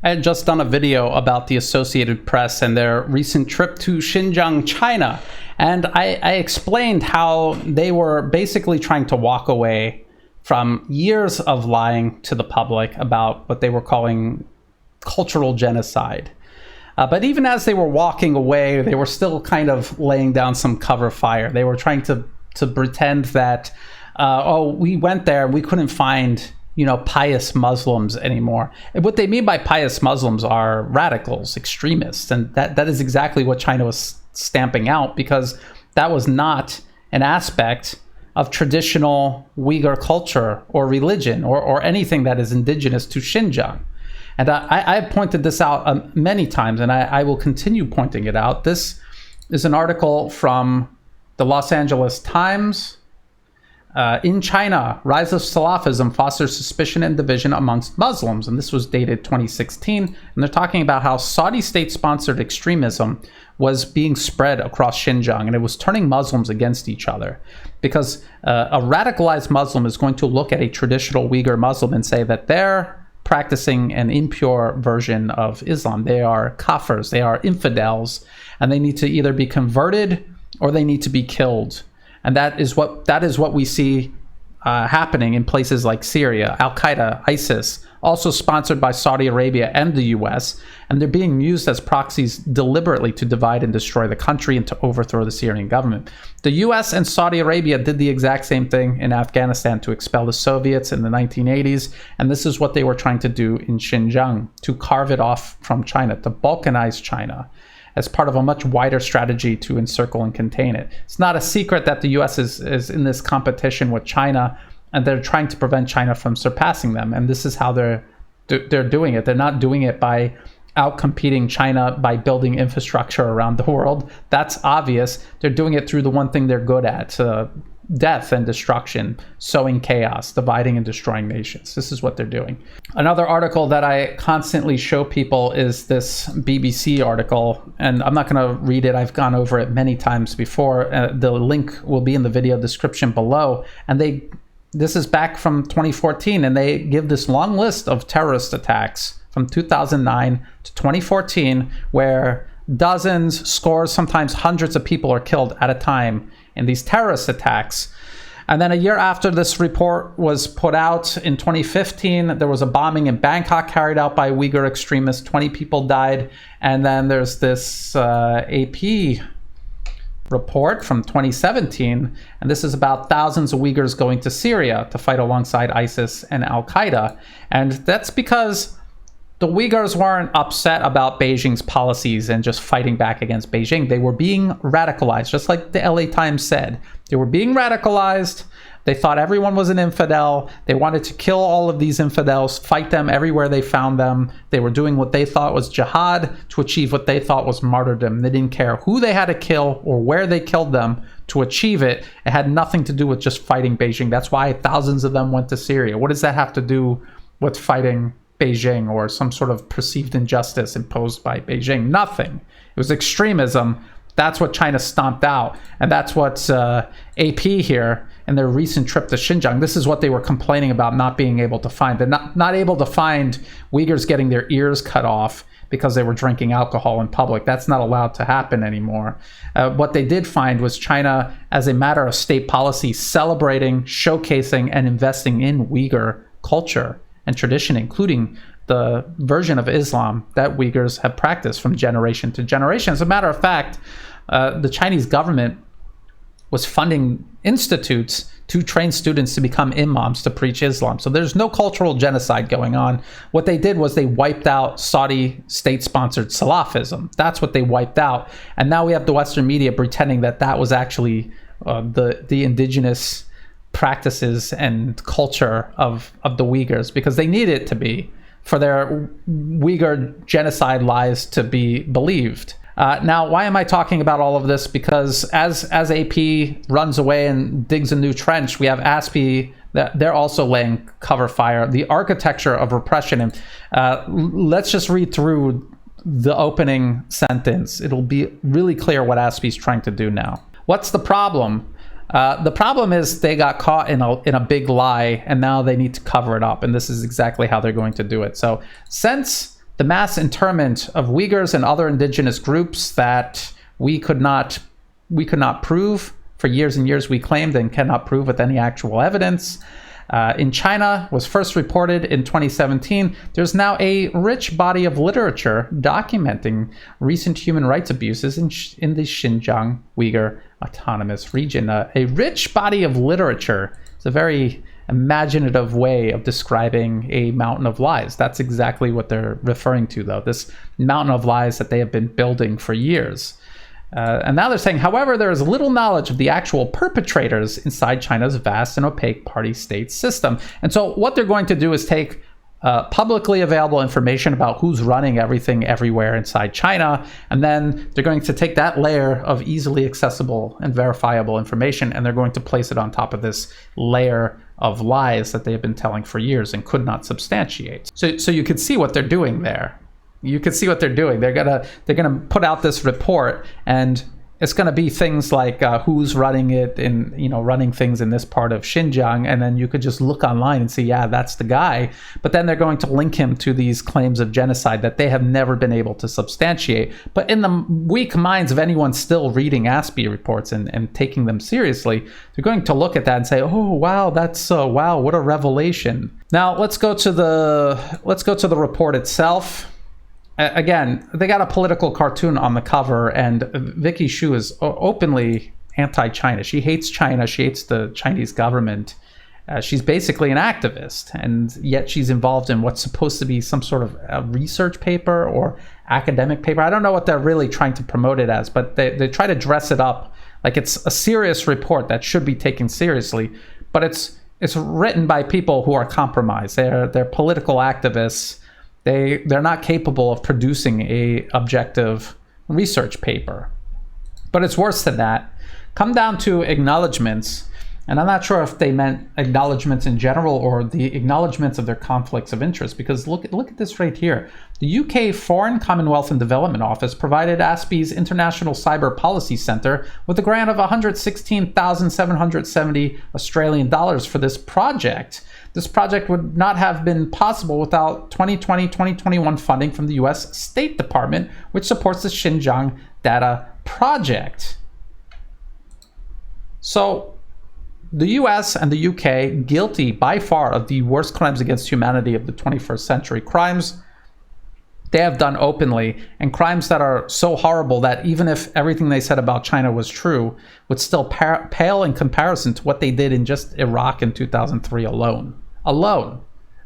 I had just done a video about the Associated Press and their recent trip to Xinjiang, China. And I explained how they were basically trying to walk away from years of lying to the public about what they were calling cultural genocide. But even as they were walking away, they were still kind of laying down some cover fire. They were trying to pretend that, we went there, we couldn't find pious Muslims anymore. And what they mean by pious Muslims are radicals, extremists. And that is exactly what China was stamping out, because that was not an aspect of traditional Uyghur culture or religion or anything that is indigenous to Xinjiang. And I have pointed this out many times, and I will continue pointing it out. This is an article from the Los Angeles Times. In China, rise of Salafism fosters suspicion and division amongst Muslims. And this was dated 2016. And they're talking about how Saudi state-sponsored extremism was being spread across Xinjiang, and it was turning Muslims against each other. Because a radicalized Muslim is going to look at a traditional Uyghur Muslim and say that they're practicing an impure version of Islam. They are kafirs, they are infidels, and they need to either be converted or they need to be killed. And that is what we see happening in places like Syria, Al-Qaeda, ISIS, also sponsored by Saudi Arabia and the US. And they're being used as proxies deliberately to divide and destroy the country and to overthrow the Syrian government. The US and Saudi Arabia did the exact same thing in Afghanistan to expel the Soviets in the 1980s. And this is what they were trying to do in Xinjiang, to carve it off from China, to balkanize China, as part of a much wider strategy to encircle and contain it. It's not a secret that the US is in this competition with China, and they're trying to prevent China from surpassing them. And this is how they're doing it. They're not doing it by outcompeting China by building infrastructure around the world. That's obvious. They're doing it through the one thing they're good at, death and destruction, sowing chaos, dividing and destroying nations. This is what they're doing. Another article that I constantly show people is this BBC article, and I'm not going to read it. I've gone over it many times before. The link will be in the video description below. And this is back from 2014, and they give this long list of terrorist attacks from 2009 to 2014, where dozens, scores, sometimes hundreds of people are killed at a time in these terrorist attacks. And then a year after this report was put out in 2015, there was a bombing in Bangkok carried out by Uyghur extremists. 20 people died. And then there's this AP report from 2017, and this is about thousands of Uyghurs going to Syria to fight alongside ISIS and Al-Qaeda. And that's because the Uyghurs weren't upset about Beijing's policies and just fighting back against Beijing. They were being radicalized, just like the LA Times said. They were being radicalized. They thought everyone was an infidel. They wanted to kill all of these infidels, fight them everywhere they found them. They were doing what they thought was jihad to achieve what they thought was martyrdom. They didn't care who they had to kill or where they killed them to achieve it. It had nothing to do with just fighting Beijing. That's why thousands of them went to Syria. What does that have to do with fighting Beijing or some sort of perceived injustice imposed by Beijing? Nothing. It was extremism. That's what China stomped out. And that's what AP here in their recent trip to Xinjiang, this is what they were complaining about not being able to find. They're not able to find Uyghurs getting their ears cut off because they were drinking alcohol in public. That's not allowed to happen anymore. What they did find was China, as a matter of state policy, celebrating, showcasing, and investing in Uyghur culture and tradition, including the version of Islam that Uyghurs have practiced from generation to generation. As a matter of fact, the Chinese government was funding institutes to train students to become imams to preach Islam. So there's no cultural genocide going on. What they did was they wiped out Saudi state-sponsored Salafism. That's what they wiped out. And now we have the Western media pretending that that was actually the indigenous practices and culture of the Uyghurs, because they need it to be for their Uyghur genocide lies to be believed. Now, why am I talking about all of this? Because as AP runs away and digs a new trench, we have ASPI, that they're also laying cover fire. The architecture of repression. And let's just read through the opening sentence. It'll be really clear what ASPI is trying to do now. What's the problem? The problem is they got caught in a big lie, and now they need to cover it up. And this is exactly how they're going to do it. So since the mass internment of Uyghurs and other indigenous groups that we could not prove for years and years. We claimed and cannot prove with any actual evidence. In China was first reported in 2017. There's now a rich body of literature documenting recent human rights abuses in the Xinjiang Uyghur Autonomous Region. A rich body of literature. It's a very imaginative way of describing a mountain of lies. That's exactly what they're referring to, though, this mountain of lies that they have been building for years. And now they're saying, however, there is little knowledge of the actual perpetrators inside China's vast and opaque party-state system. And so what they're going to do is take publicly available information about who's running everything everywhere inside China, and then they're going to take that layer of easily accessible and verifiable information, and they're going to place it on top of this layer of lies that they have been telling for years and could not substantiate. So you could see what they're doing there. You can see what they're doing. They're gonna put out this report, and it's gonna be things like who's running it, in running things in this part of Xinjiang, and then you could just look online and see, yeah, that's the guy. But then they're going to link him to these claims of genocide that they have never been able to substantiate. But in the weak minds of anyone still reading ASPI reports and taking them seriously, they're going to look at that and say, oh wow, that's wow, what a revelation. Now let's go to the report itself. Again, they got a political cartoon on the cover, and Vicky Xu is openly anti-China. She hates China. She hates the Chinese government. She's basically an activist, and yet she's involved in what's supposed to be some sort of a research paper or academic paper. I don't know what they're really trying to promote it as, but they try to dress it up like it's a serious report that should be taken seriously. But it's written by people who are compromised. They're political activists. They're not capable of producing a objective research paper. But it's worse than that. Come down to acknowledgements, and I'm not sure if they meant acknowledgements in general or the acknowledgements of their conflicts of interest, because look at this right here. The UK Foreign, Commonwealth and Development Office provided ASPI's International Cyber Policy Centre with a grant of 116,770 Australian dollars for this project. This project would not have been possible without 2020-2021 funding from the US State Department, which supports the Xinjiang Data Project. So the US and the UK, guilty by far of the worst crimes against humanity of the 21st century, crimes they have done openly, and crimes that are so horrible that even if everything they said about China was true, would still pale in comparison to what they did in just Iraq in 2003 alone.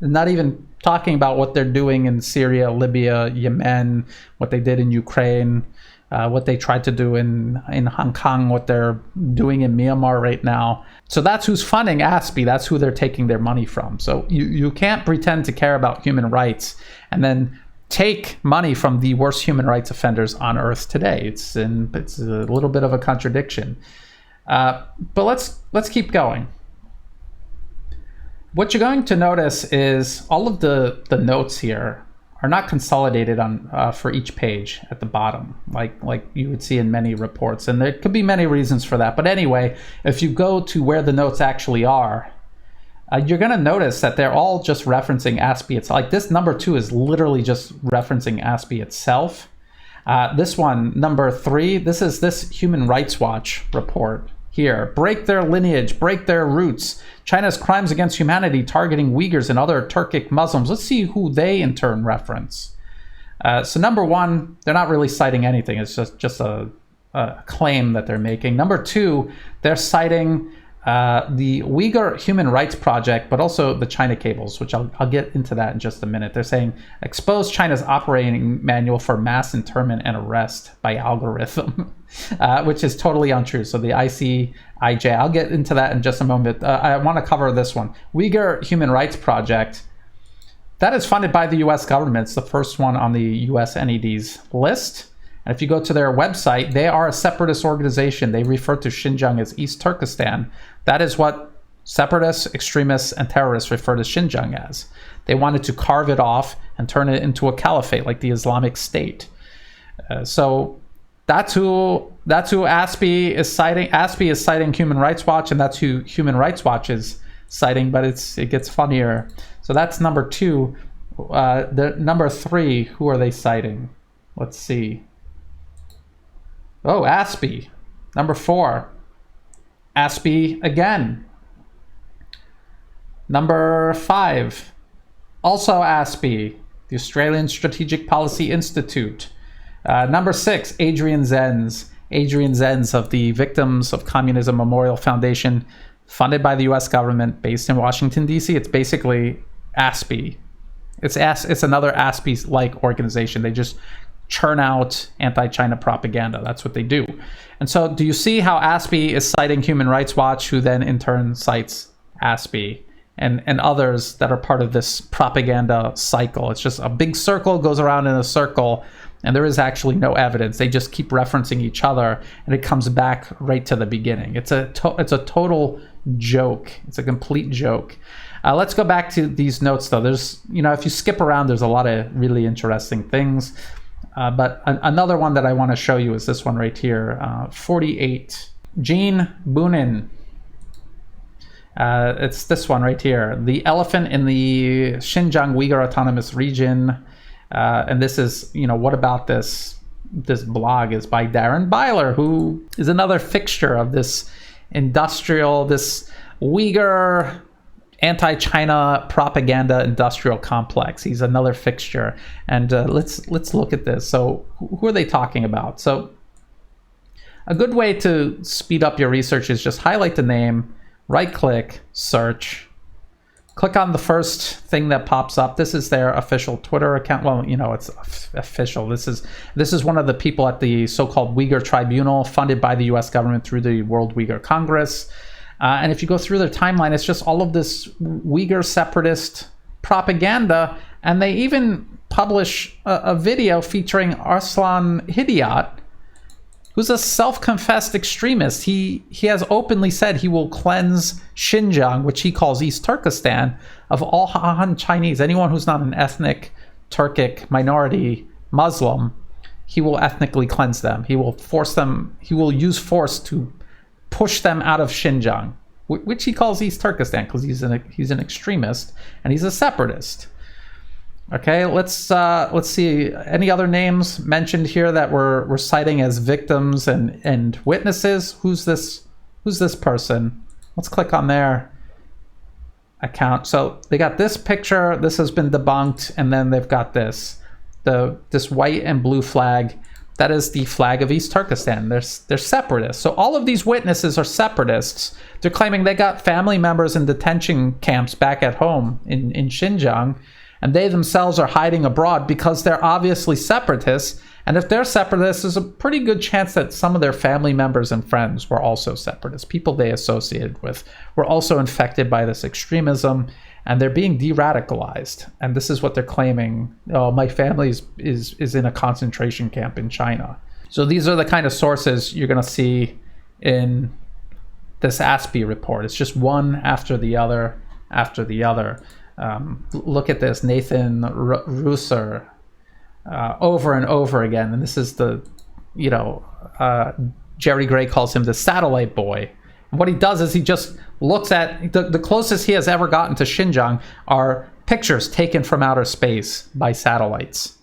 Not even talking about what they're doing in Syria, Libya, Yemen, what they did in Ukraine, what they tried to do in Hong Kong, what they're doing in Myanmar right now. So that's who's funding ASPI. That's who they're taking their money from. So you can't pretend to care about human rights and then take money from the worst human rights offenders on earth today. It's a little bit of a contradiction. But let's keep going. What you're going to notice is all of the notes here are not consolidated on for each page at the bottom, like you would see in many reports. And there could be many reasons for that. But anyway, if you go to where the notes actually are, you're going to notice that they're all just referencing ASPI. It's like this number 2 is literally just referencing ASPI itself. This one, number 3, this is this Human Rights Watch report here. Break their lineage, break their roots. China's crimes against humanity targeting Uyghurs and other Turkic Muslims. Let's see who they in turn reference. So number 1, they're not really citing anything. It's just a claim that they're making. Number 2, they're citing the Uyghur Human Rights Project, but also the China cables, which I'll get into that in just a minute. They're saying, expose China's operating manual for mass internment and arrest by algorithm, which is totally untrue. So the ICIJ, I'll get into that in just a moment. I want to cover this one. Uyghur Human Rights Project, that is funded by the US government. It's the first one on the US NED's list. And if you go to their website, they are a separatist organization. They refer to Xinjiang as East Turkestan. That is what separatists, extremists, and terrorists refer to Xinjiang as. They wanted to carve it off and turn it into a caliphate like the Islamic State. So that's who ASPI is citing. ASPI is citing Human Rights Watch, and that's who Human Rights Watch is citing, but it gets funnier. So that's number 2. The number 3, who are they citing? Let's see. Oh, ASPI. Number 4. ASPI again. Number 5. Also ASPI, the Australian Strategic Policy Institute. Number 6, Adrian Zenz. Adrian Zenz of the Victims of Communism Memorial Foundation, funded by the US government, based in Washington, D.C. It's basically ASPI. It's another ASPI-like organization. They just churn out anti-China propaganda. That's what they do. And so do you see how ASPI is citing Human Rights Watch, who then in turn cites ASPI and others that are part of this propaganda cycle? It's just a big circle goes around in a circle, and there is actually no evidence. They just keep referencing each other, and it comes back right to the beginning. It's a total joke. It's a complete joke. Let's go back to these notes, though. There's, if you skip around, there's a lot of really interesting things. But another one that I want to show you is this one right here, 48. Jean Boonin. It's this one right here. The Elephant in the Xinjiang Uyghur Autonomous Region. And this is, what about this? This blog is by Darren Byler, who is another fixture of this this Uyghur anti-China propaganda industrial complex. He's another fixture. And let's look at this. So who are they talking about? So a good way to speed up your research is just highlight the name, right-click, search, click on the first thing that pops up. This is their official Twitter account. Well, it's official. This is one of the people at the so-called Uyghur Tribunal, funded by the US government through the World Uyghur Congress. And if you go through their timeline, it's just all of this Uyghur separatist propaganda. And they even publish a video featuring Arslan Hidayat, who's a self-confessed extremist. He has openly said he will cleanse Xinjiang, which he calls East Turkestan, of all Han Chinese. Anyone who's not an ethnic Turkic minority Muslim, he will ethnically cleanse them. He will use force to push them out of Xinjiang, which he calls East Turkestan, because he's an extremist and he's a separatist. Okay, let's see any other names mentioned here that we're citing as victims and witnesses. Who's this person? Let's click on their account. So they got this picture. This has been debunked, and then they've got this white and blue flag. That is the flag of East Turkestan. They're separatists. So all of these witnesses are separatists. They're claiming they got family members in detention camps back at home in Xinjiang, and they themselves are hiding abroad because they're obviously separatists. And if they're separatists, there's a pretty good chance that some of their family members and friends were also separatists. People they associated with were also infected by this extremism, and they're being de-radicalized. And this is what they're claiming. Oh, my family is in a concentration camp in China. So these are the kind of sources you're going to see in this ASPI report. It's just one after the other after the other. Look at this, Nathan Russer, over and over again. And this is Jerry Gray calls him the satellite boy. And what he does is he just looks at the closest he has ever gotten to Xinjiang are pictures taken from outer space by satellites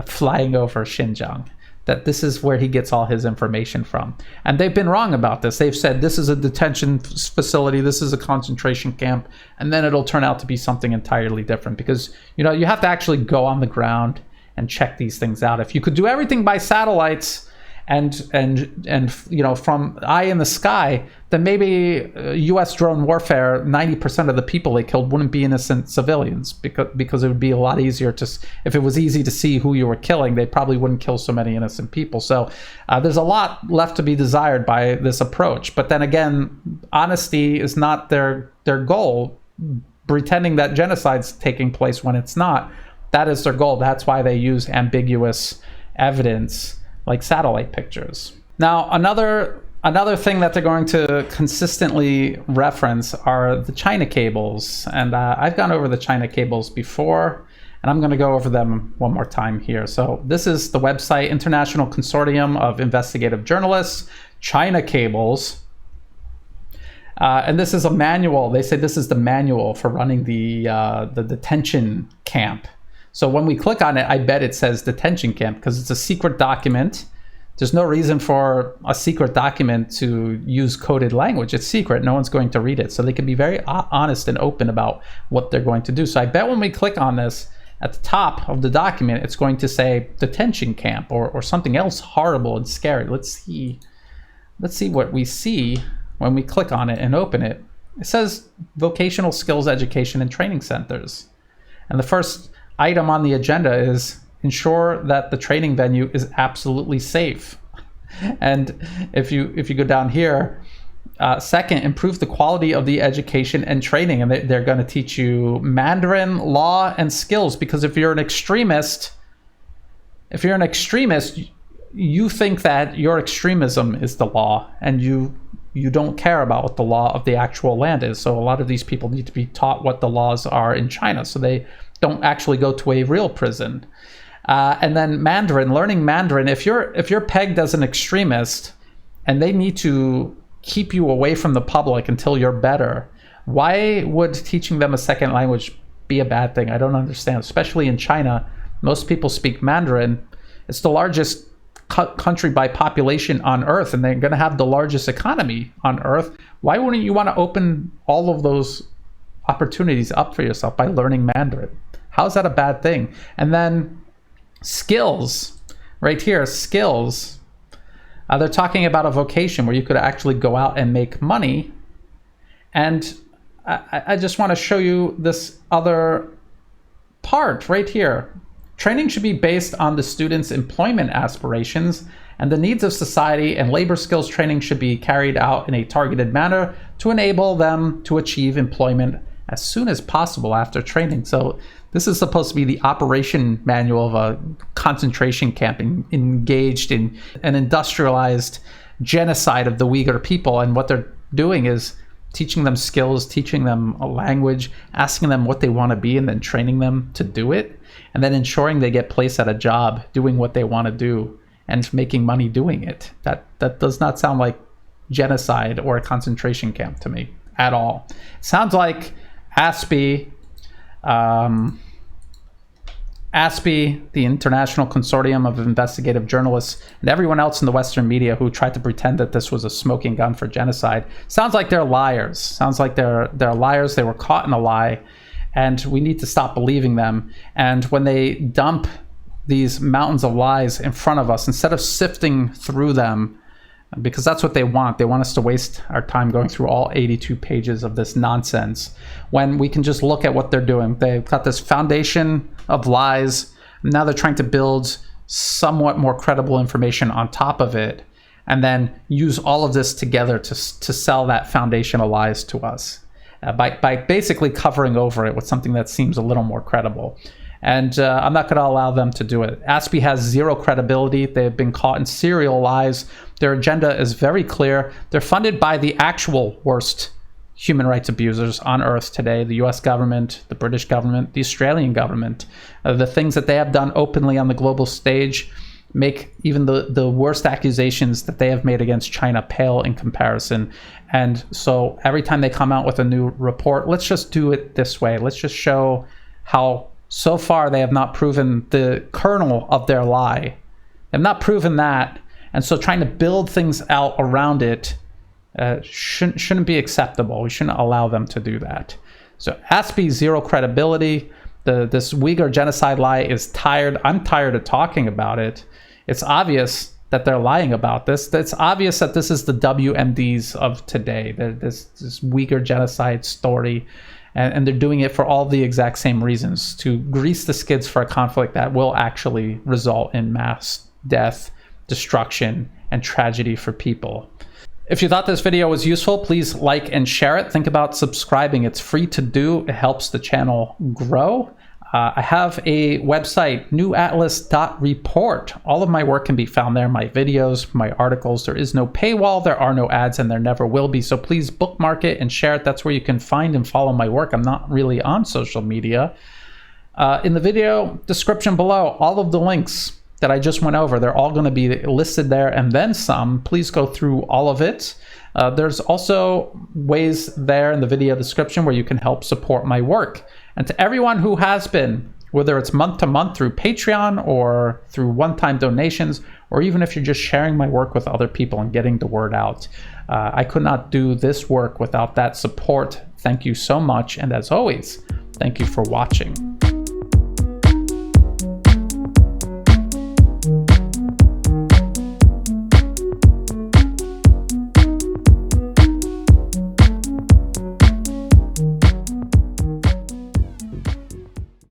flying over Xinjiang. That this is where he gets all his information from. And they've been wrong about this. They've said this is a detention facility, this is a concentration camp, and then it'll turn out to be something entirely different, because you have to actually go on the ground and check these things out. If you could do everything by satellites and from eye in the sky, then maybe U.S. drone warfare, 90% of the people they killed wouldn't be innocent civilians, because it would be a lot easier if it was easy to see who you were killing, they probably wouldn't kill so many innocent people. So there's a lot left to be desired by this approach. But then again, honesty is not their goal. Pretending that genocide's taking place when it's not, that is their goal. That's why they use ambiguous evidence like satellite pictures. Now, another thing that they're going to consistently reference are the China cables. And I've gone over the China cables before, and I'm going to go over them one more time here. So this is the website, International Consortium of Investigative Journalists, China Cables. And this is a manual. They say this is the manual for running the detention camp. So when we click on it, I bet it says detention camp because it's a secret document. There's no reason for a secret document to use coded language. It's secret. No one's going to read it. So they can be very honest and open about what they're going to do. So I bet when we click on this, at the top of the document, it's going to say detention camp or something else horrible and scary. Let's see what we see when we click on it and open it. It says vocational skills education and training centers. And the first item on the agenda is ensure that the training venue is absolutely safe. And if you go down here, second, improve the quality of the education and training. And they're going to teach you Mandarin, law, and skills. Because if you're an extremist, you think that your extremism is the law, and you don't care about what the law of the actual land is. So a lot of these people need to be taught what the laws are in China, so they don't actually go to a real prison. And then Mandarin, learning Mandarin. If you're pegged as an extremist, and they need to keep you away from the public until you're better, why would teaching them a second language be a bad thing? I don't understand. Especially in China, most people speak Mandarin. It's the largest country by population on earth, and they're going to have the largest economy on earth. Why wouldn't you want to open all of those opportunities up for yourself by learning Mandarin? How is that a bad thing? And then skills, right here, skills. They're talking about a vocation where you could actually go out and make money. And I just want to show you this other part right here. Training should be based on the student's employment aspirations and the needs of society, and labor skills training should be carried out in a targeted manner to enable them to achieve employment as soon as possible after training. So this is supposed to be the operation manual of a concentration camp engaged in an industrialized genocide of the Uyghur people. And what they're doing is teaching them skills, teaching them a language, asking them what they want to be, and then training them to do it, and then ensuring they get placed at a job doing what they want to do and making money doing it. That does not sound like genocide or a concentration camp to me at all. It sounds like ASPI, the International Consortium of Investigative Journalists, and everyone else in the Western media who tried to pretend that this was a smoking gun for genocide. Sounds like they're liars. Sounds like they're liars. They were caught in a lie, and we need to stop believing them. And when they dump these mountains of lies in front of us, instead of sifting through them, because that's what they want us to waste our time going through all 82 pages of this nonsense, when we can just look at what they're doing. They've got this foundation of lies. Now they're trying to build somewhat more credible information on top of it, and then use all of this together to sell that foundation of lies to us by basically covering over it with something that seems a little more credible. And I'm not going to allow them to do it. ASPI has zero credibility. They've been caught in serial lies. Their agenda is very clear. They're funded by the actual worst human rights abusers on earth today: the US government, the British government, the Australian government. The things that they have done openly on the global stage make even the worst accusations that they have made against China pale in comparison. And so every time they come out with a new report, let's just do it this way. Let's just show how so far they have not proven the kernel of their lie. They have not proven that. And so trying to build things out around it shouldn't be acceptable. We shouldn't allow them to do that. So ASPI, zero credibility. This Uyghur genocide lie is tired. I'm tired of talking about it. It's obvious that they're lying about this. It's obvious that this is the WMDs of today. This Uyghur genocide story. And they're doing it for all the exact same reasons, to grease the skids for a conflict that will actually result in mass death, destruction, and tragedy for people. If you thought this video was useful, please like and share it. Think about subscribing. It's free to do. It helps the channel grow. I have a website, newatlas.report. All of my work can be found there, my videos, my articles. There is no paywall, there are no ads, and there never will be. So please bookmark it and share it. That's where you can find and follow my work. I'm not really on social media. In the video description below, all of the links that I just went over, they're all going to be listed there and then some. Please go through all of it. There's also ways there in the video description where you can help support my work. And to everyone who has been whether it's month to month through Patreon or through one-time donations, or even if you're just sharing my work with other people and getting the word out. I could not do this work without that support. Thank you so much. And as always, thank you for watching.